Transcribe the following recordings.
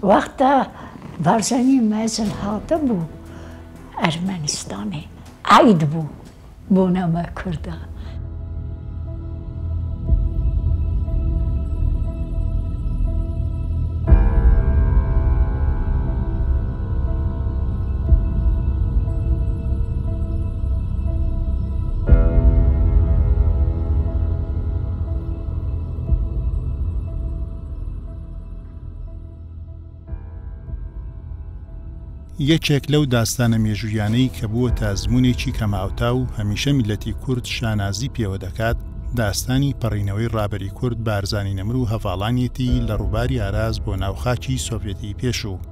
وقتا برزنی مزن هاته بو ارمنستانی عید بو بونما کرده یەکێک لەو داستانە مێژوویانەی کە بووە ئەزموونێکی کەماوتا و هەمیشە میلەتی کورد شانازی پێوە دەکات داستانی پەڕینەوەی ڕابەری کورد بارزانی نەمر و هەڤاڵانیەتی لە ڕووباری ئاراز بۆ ناوخاکی سۆڤێتی پێشوو.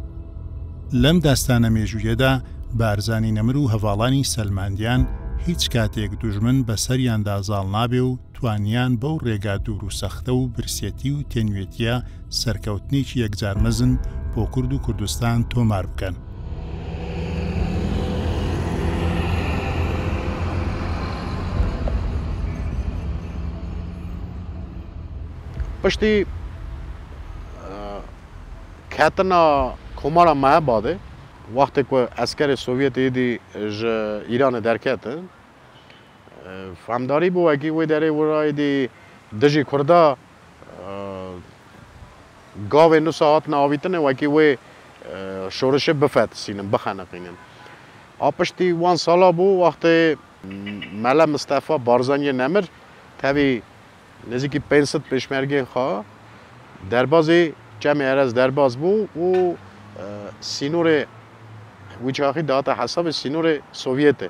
لەم داستانە مێژوویەدا بارزانی نەمر و هەڤاڵانی سەلماندیان هیچ کاتێک دوژمن بەسەریاندا زاڵ نابێ و توانیان بەو ڕێگا دوور و سەختە و برسێتی و تێنوێتیە سەرکەوتنێکی یەکجارمەزن بۆ کورد و کوردستان تۆمار بکەن. پشتی کتنا کمارا ماه باده وقتی که اسکر سوویت ایدی ایران درکت فهمداری بو اگه وی داره ورای دی دژی کردا گاو نو ساعت ناویتنه و اگه وی شورش بفت سینم بخنقینن آپشتی وان سالا بو وقتی ملا مصطفی بارزانی نمر تبی نزدیکی 500 پشمرگی خواه دربازی جمع ارز درباز بو و سینور ویچاخی داتا حساب سینور سوویته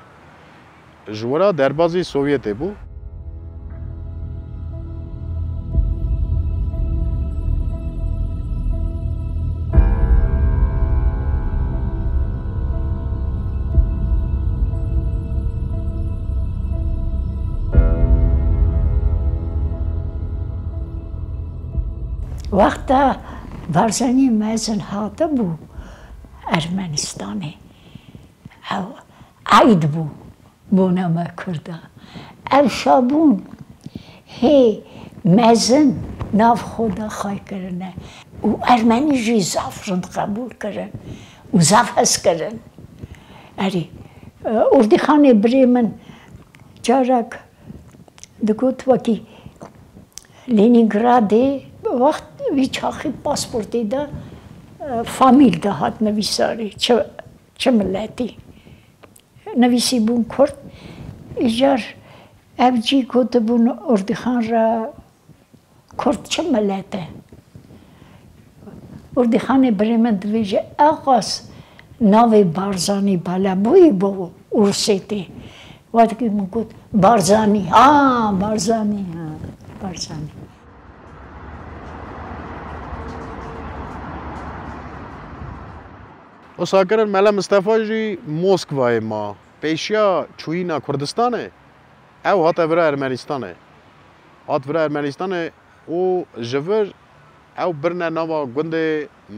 جورا دربازی سوویته بو وقتا برزنی مزن هاته بو ارمنستانی او عید بو بونما کرده او شابون هی مزن ناف خدا خواهی کرنه و ارمنی جی زافرند قبول کرن و زاف هست کرن اری اردی خانه بریمن جارک دکوت وکی لینینگراده وقت ویچاخی پاسپورتی دا فامیل دا هات نویساری چه ملتی نویسی بون کرد ایجار افجی کت بون اردی خان را کرد چه ملته اردی خان بریمن دویجه اقاس ناوی بارزانی بالا بوی بو ارسیتی وقتی که من کت بارزانی بارزانی بارزانی اساکرن ملا مصطفی جی موسکوای ما پیشیا چوینا کردستانه او هات ورا ارمنستانه هات ورا ارمنستانه او جور او برنا نوا گند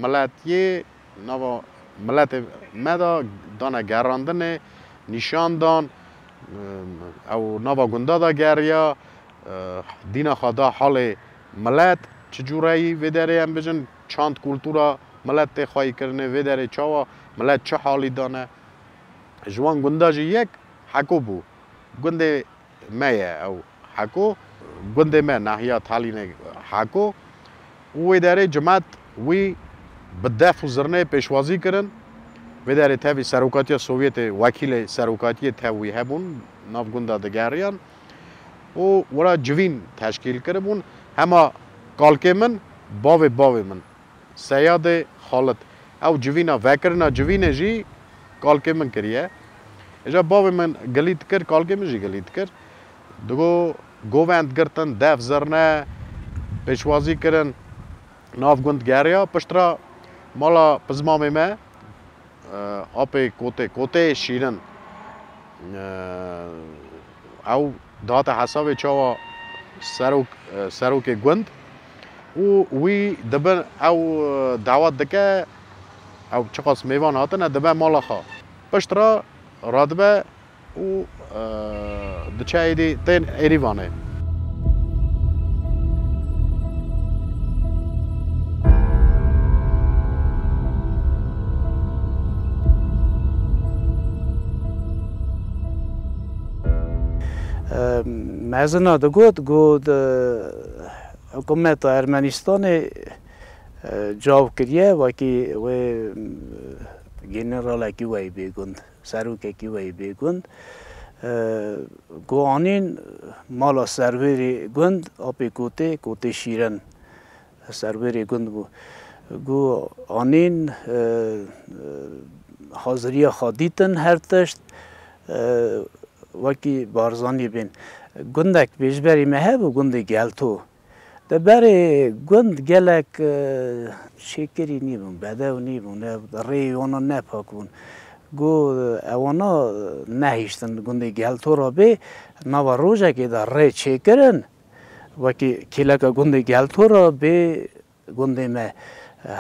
ملتیه نوا ملت مدا دانا گراندنه نشان دان او نوا گندا دا گریا دینا خدا حال ملت چجورایی وداره هم بجن چاند کلتورا ملت خواهی کرنه و داره چاوا ملت چه حالی دانه جوان گنده جی یک حکو بو گنده میه او حکو گنده می ناحیه تالینه حکو و داره جماعت وی بدف و زرنه پیشوازی کرن و داره تاوی سروکاتی سوویت وکیل سروکاتی تاوی هبون ناف گنده دگریان و ورا جوین تشکیل کربون همه کالکه من باوی من سیاد خالد او جوینا وکرنا جوینه جی کالکه من کریه اجا باوی من گلید کر کالکه من جی گلید کر دگو گووند گرتن دف زرنه پیشوازی کرن ناف گند گریا پشترا مالا پزمامی ما آپی کوته شیرن او دات حساب چاوا سروک گند و وی دبن او دعوت دکه او چقاس میوان هاتنه دبن مالا خوا پشترا رادبه و دچه ایدی تین ایریوانه مزنا گود حکومت ارمنستان جواب کریه و که و جنرال کی وای بیگند سروک کی وای بیگند گو آنین مالا سروری گند آبی کوته شیرن سروری گند بو گو آنین حاضری خادیتن هر تشت وکی بارزانی بین گندک بیشبری مهب و گند گلتو ده برای گند گلک شکری نیبون بدو نیبون ری وانا نپاکون گو اوانا نهیشتن گند گلتو را به نوا روژه که در ری چکرن وکی کلک گند گلتو را به گند مه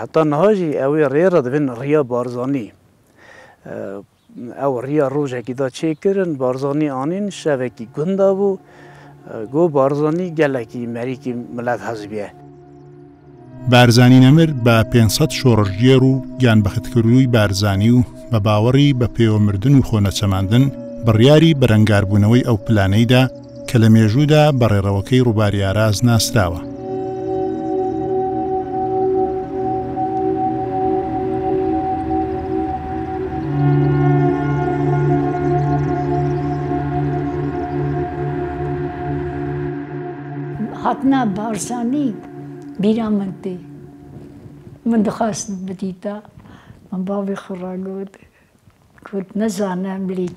حتی نهاجی اوی ری را دوین ریا بارزانی او ریا روژه که دا چکرن بارزانی آنین شوکی گنده بو گو بارزانی گلکی مریکی ملت حزبیه بارزانی نەمر بە 500 شۆڕژگێر و گیانبەختکردووی بارزانی و بە باوەڕی بە پێوەمردن و خۆنەچەماندن بڕیاری بەرەنگاربوونەوەی ئەو پلانەیدا کە لە مێژوودا بەڕێڕەوەکەی ڕووباری ئاراز ناستراوە. هاتنا بارزانی بیرامنتی من دخواست بدیتا من بابی خورا گفت نزانم لی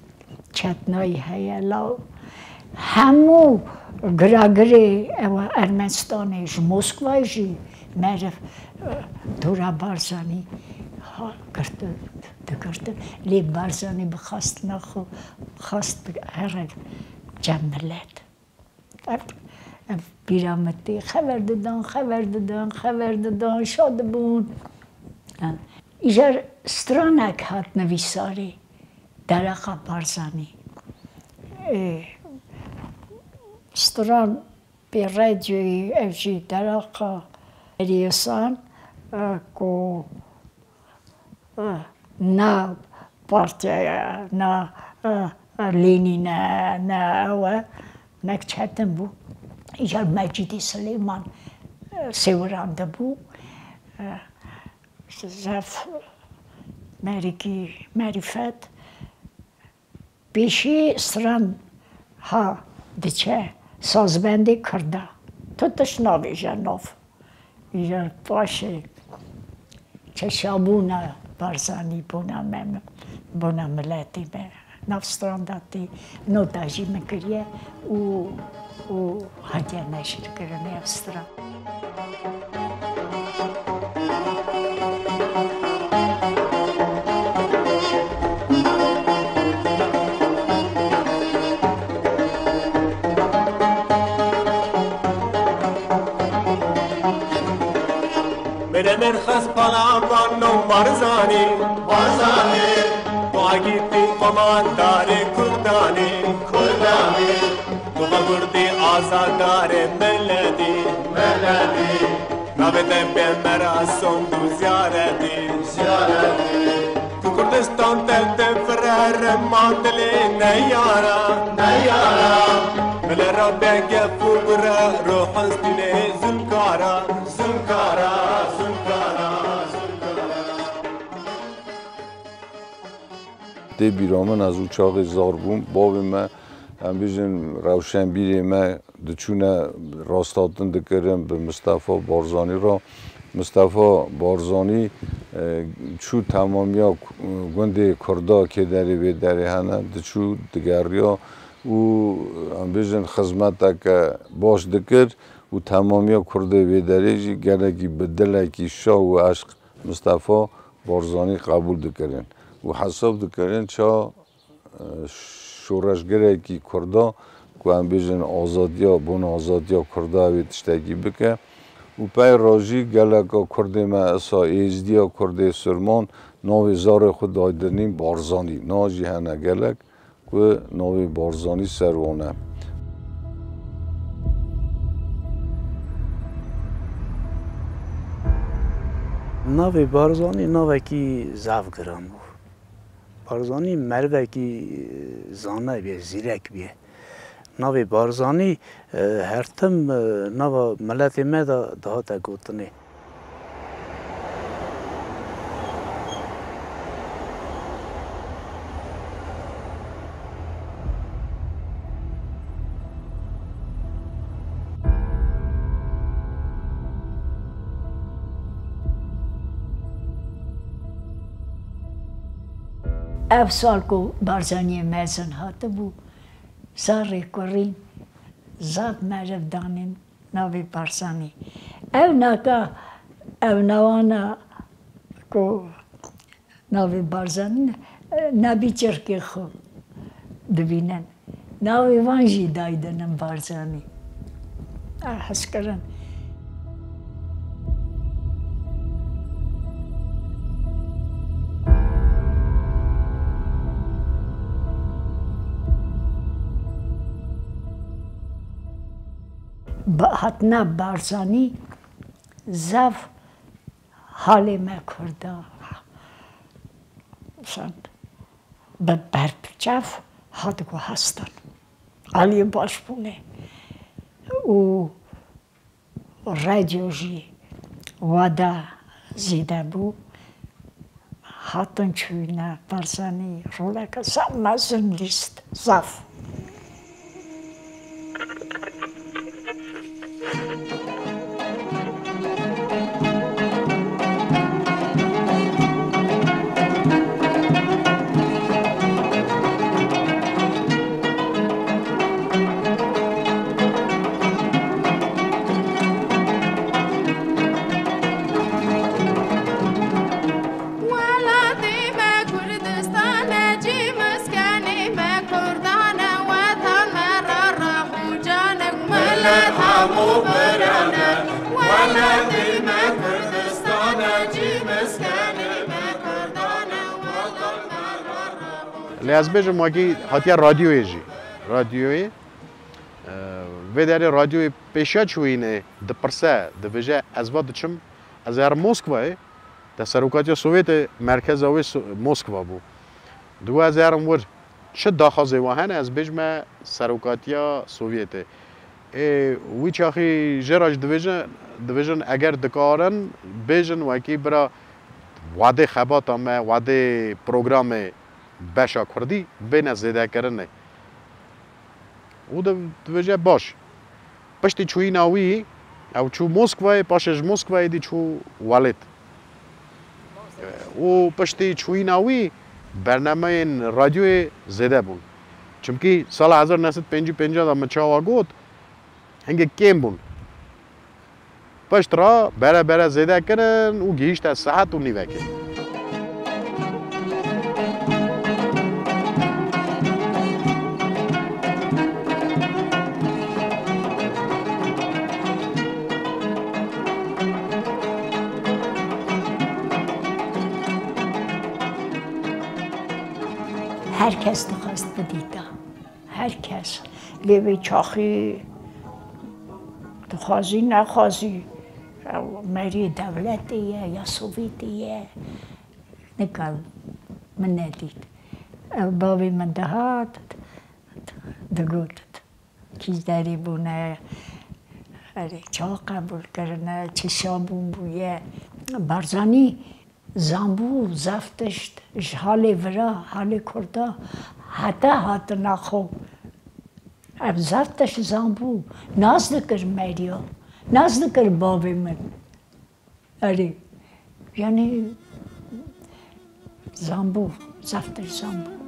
چتنایی هیا لاو همو گراگری ارمنستانیش موسکوایشی معرف دورا بارزانی ها کرده لی بارزانی بخواست نخو خواست هر جملت بیرامتی خبر دادن شاد بون ایجار سترانک هات نویساری درقا بارزانی ستران به رادیوی افجی درقا ریسان کو نه پارتیا نه لینین نه و نکچتن بو ایجار مجید سلیمان سورانده بو زف معرفت بیشی سران ها دچه سازبندی کرده تو تشناوی جنوف ایجار باشه چه شابونا بارزانی بونا ملتی نفستران داتی نوتاجی مکریه و هدیه نشر کرده افستران میره مرخص پالام نو بارزانی تو آگیتی قماندار کردانی تو بگردی آزادار ملدی نویده به مراسم دو زیارتی تو کردستان تلت فرر ماندلی نیارا مله را بگه فوبره رو حسدینه زنکارا دی بیرامن از او چاق زار بوم باب ما هم بیشن روشن بیری ما دچونه راستاتن دکرم به مصطفی بارزانی را مصطفی بارزانی چو تمامیا گنده کردا که داری و داری هنه دچو دگریا او هم بیشن خدمت که باش دکر و تمامیا کرده و داری جی گرگی بدله کی شاه و عشق مصطفی بارزانی قبول دکرن و حساب دکرن چا شورشگره کی کردا که هم بیشن آزادیا بون آزادیا کردا و تشتگی بکه و پای راجی گلگا کرده ما اسا ایزدیا کرده سرمان ناوی زار خود دایدنیم بارزانی ناجی هنه گلگ که ناوی بارزانی سروانه ناوی بارزانی ناوی کی زاف گرام بود بارزانی مرده کی زانه بیه زیرک بیه ناوی بارزانی هرتم ناو ملت مدا دهات گوتنی سال کو بارزانی مزن هاته بو ساری کریم زاد مرد دانین ناوی بارزانی ناکا نوانا کو ناوی بارزانی نبی چرکی خو دبینن ناوی وانجی دایدنم بارزانی حس کرن حتنا بارزانی زف حالی مکرده به برپچف هادگو هستن علی باش بونه و رادیوژی ودا زیده بو هاتن چوینه بارزانی رولک زم مزن لیست زف لیاز بیشم واقعی هاتیا رادیویی جی رادیویی و در رادیوی پیشا چوینه دپرسه دویجه از بعد چم از هر مسکوای در سروکاتیا سوویت مرکز آوی مسکوا بو دو از هرم ور چه داخل واهن از بیشم سروکاتیا سوویته وی چاخی جراج دویژن اگر دکارن بیشن واقعی برا وعده خبات آمه وعده پروگرام باشا کردی بین زیاده کردنه او دویجه باش پشتی چوی ناوی او چو مسکوای پاشش مسکوای دی چو والد او پشتی چوی ناوی برنامه رادیوی زیاده بون چونکی سال 1955 دام چاوا گوت هنگه کم بون پشت را بره زیاده کردن او گیشت از ساعت و نیوه کرد هر کس دخواست بدیده هر کس لیوی چاخی دخوازی نخوازی مری دولتیه یا سوویتیه نکل من ندید بابی من دهات دگوتد چیز داری بونه چا قبول کرنه چه شابون بویه بارزانی زنبو زفتش حال ورا حال کرده حتی هات نخو اب زفتش زنبو ناز نکر مریا ناز نکر بابی من یعنی زنبو زفتش زنبو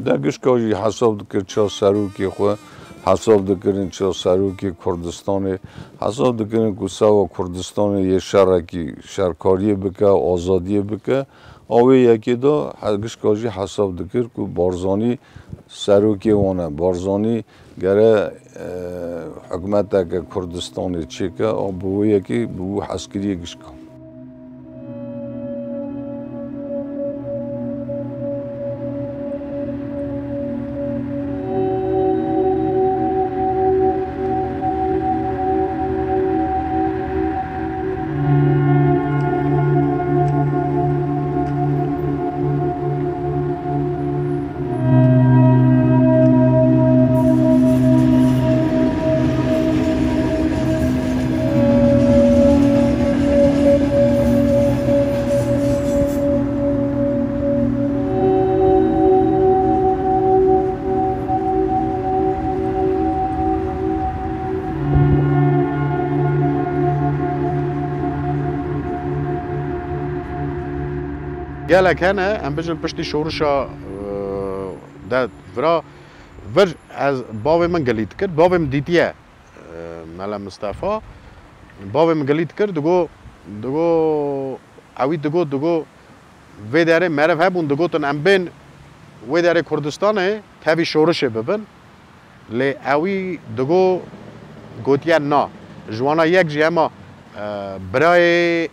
دگشکاری حساب دکر چه سروکی خو حساب دکرین چه سروکی کردستان حساب دکرین که سوا کردستان یه شرکی شرکاری بکه آزادی بکه آوی یکی دا هرگش کاجی حساب دکر که بارزانی سروکی وانه بارزانی گره حکمت که کردستانی چه که آبو یکی بو حسکری گشکا گلک هنه ام بجن پشتی شورشا ده ور از باوی من گلید کرد باوی من دیتیه ملا مصطفی باوی من گلید کرد دگو اوی دگو وی داره معرف هبون دگو تن ام بین وی داره کردستانه تاوی شورشه ببن لی اوی دگو گوتیه نا جوانا یک جی اما برای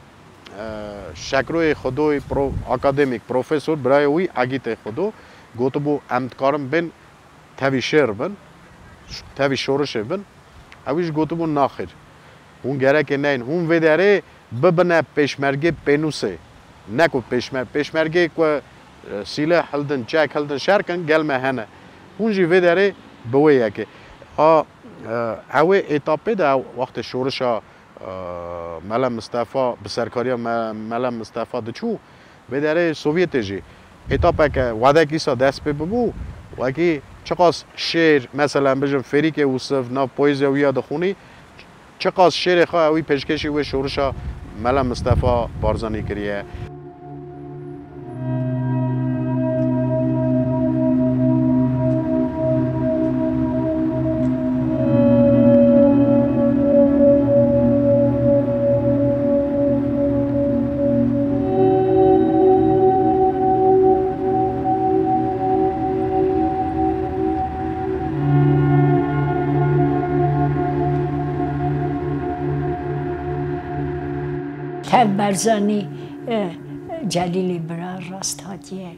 شکروی خودوی اکادمیک پروفسور برای وی اگیت خودو گوتو بو امتکارم بین تاوی شیر بن تاوی شورشه بن اویش گوتو بو ناخیر هون گره که نین هون وی داره ببنه پیشمرگی پینوسه نکو پیشمرگی که سیله هلدن چک هلدن شرکن گلمه هنه هون جی وی داره بوی یکی اوی ایتاپی ده وقت شورشا ملا مصطفی بسرکاری ملا مصطفی دچو به داره سوویت جی ایتاپه که وعده کیسا دست به ببو و که چقاس شعر مثلا بجم فریک اوصف نا پویزی و یاد خونی چقاس شعر خواه اوی پیشکشی و شورشا ملا مصطفی بارزانی کریه هم برزانی جلیلی برا راست هاتیه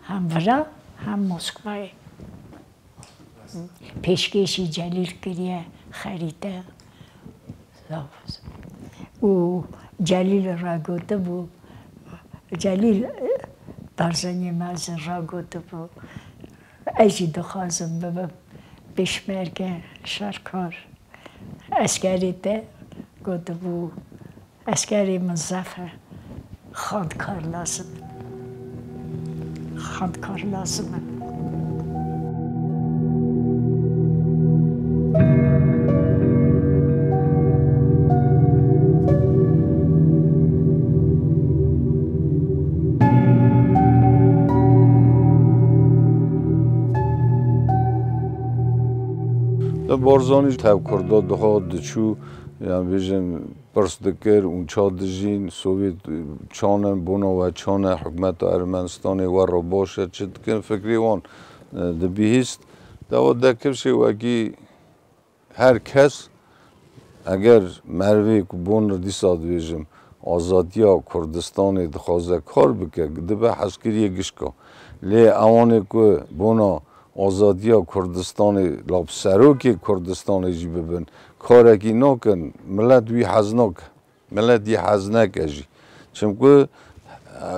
هم برا هم مسکوی پیشکشی جلیل کریه خریده و جلیل را گوته بو جلیل برزانی مازن را گوته بو ایجی دخوازم ببا بشمرگه شرکار اسکری ده گوته بو اسکری مزفه خاندکار لازم خاندکار لازمه بارزانی تاب کرده دخواه دچو یعنی بیشتر پرس دکر اون چاد جین سوویت چانن بنا و چان حکمت ارمنستان و را باشه چه دکن فکری وان دبیهست داود دکرشه و اگه هر کس اگر مروی که بون ردیساد بیشم آزادیا کردستان دخوازه کار بکه دبه حسکریه گشکا لی اوانه که بنا آزادیا کردستان لاب سروکی کردستان جی ببن کاره کی نکن ملت وی حزنک ملت یه حزنک اجی چونکه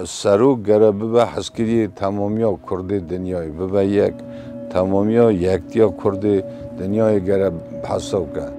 سروک گره ببه حسکری تمامیا کرده دنیای ببه یک تمامیا یکتیا کرده دنیای گره حساب کرد